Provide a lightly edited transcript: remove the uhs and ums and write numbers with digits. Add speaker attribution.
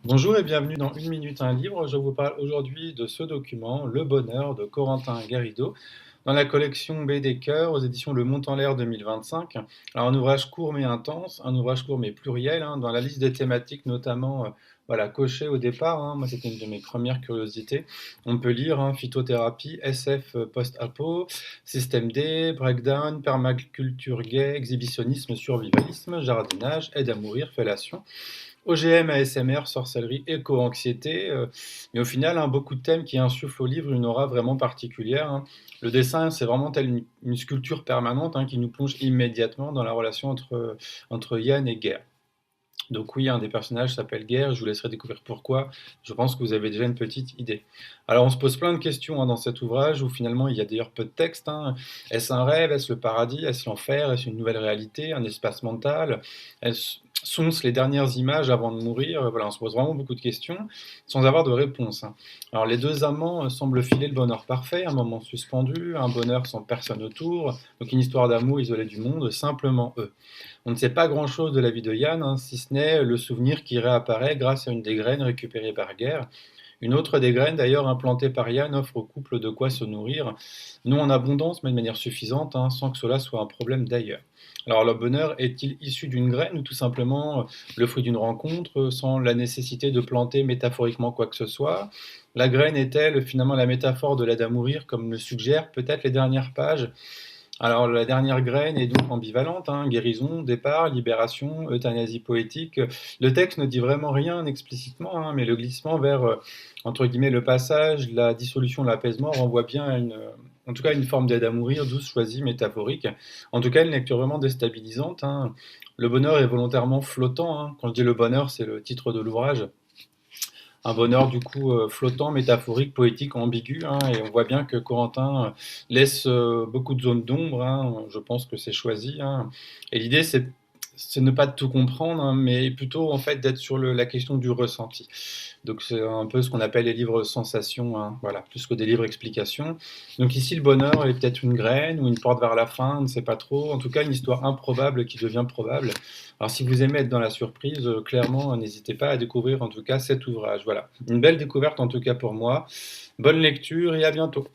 Speaker 1: Bonjour et bienvenue dans Une minute un livre. Je vous parle aujourd'hui de ce document, Le Bonheur de Corentin Garrido, dans la collection Baedeker aux éditions Le Montant-l'Air 2025. Alors un ouvrage court mais intense, un ouvrage court mais pluriel, dans la liste des thématiques notamment voilà, cochées au départ. Moi c'était une de mes premières curiosités. On peut lire phytothérapie, SF post-apo, système D, breakdown, permaculture gay, exhibitionnisme, survivalisme, jardinage, aide à mourir, fellation. OGM, ASMR, sorcellerie, éco-anxiété, mais au final, beaucoup de thèmes qui insufflent au livre une aura vraiment particulière. Le dessin, c'est vraiment tel une sculpture permanente qui nous plonge immédiatement dans la relation entre Yann et Guerre. Donc oui, un des personnages s'appelle Guerre, je vous laisserai découvrir pourquoi. Je pense que vous avez déjà une petite idée. Alors on se pose plein de questions dans cet ouvrage, où finalement il y a d'ailleurs peu de texte. Est-ce un rêve? Est-ce le paradis? Est-ce l'enfer? Est-ce une nouvelle réalité? Un espace mental? Sont-ce les dernières images avant de mourir? Voilà, on se pose vraiment beaucoup de questions, sans avoir de réponse. Alors les deux amants semblent filer le bonheur parfait, un moment suspendu, un bonheur sans personne autour, donc une histoire d'amour isolée du monde, simplement eux. On ne sait pas grand-chose de la vie de Yann, si ce n'est le souvenir qui réapparaît grâce à une des graines récupérées par Guerre. Une autre des graines, d'ailleurs implantée par Yann, offre au couple de quoi se nourrir, non en abondance, mais de manière suffisante, sans que cela soit un problème d'ailleurs. Alors le bonheur est-il issu d'une graine ou tout simplement le fruit d'une rencontre, sans la nécessité de planter métaphoriquement quoi que ce soit? La graine est-elle finalement la métaphore de l'aide à mourir, comme le suggèrent peut-être les dernières pages? Alors la dernière graine est donc ambivalente, guérison, départ, libération, euthanasie poétique. Le texte ne dit vraiment rien explicitement, mais le glissement vers, entre guillemets, le passage, la dissolution, l'apaisement renvoie bien à en tout cas une forme d'aide à mourir, douce, choisie, métaphorique. En tout cas, une lecture vraiment déstabilisante. Le bonheur est volontairement flottant. Quand je dis le bonheur, c'est le titre de l'ouvrage. Un bonheur du coup flottant, métaphorique, poétique, ambigu, et on voit bien que Corentin laisse beaucoup de zones d'ombre, je pense que c'est choisi, et l'idée c'est ne pas tout comprendre, mais plutôt en fait d'être sur la question du ressenti. Donc c'est un peu ce qu'on appelle les livres sensations, voilà, plus que des livres explications. Donc ici le bonheur est peut-être une graine ou une porte vers la fin, on ne sait pas trop. En tout cas une histoire improbable qui devient probable. Alors si vous aimez être dans la surprise, clairement, n'hésitez pas à découvrir en tout cas cet ouvrage. Voilà, une belle découverte en tout cas pour moi. Bonne lecture et à bientôt.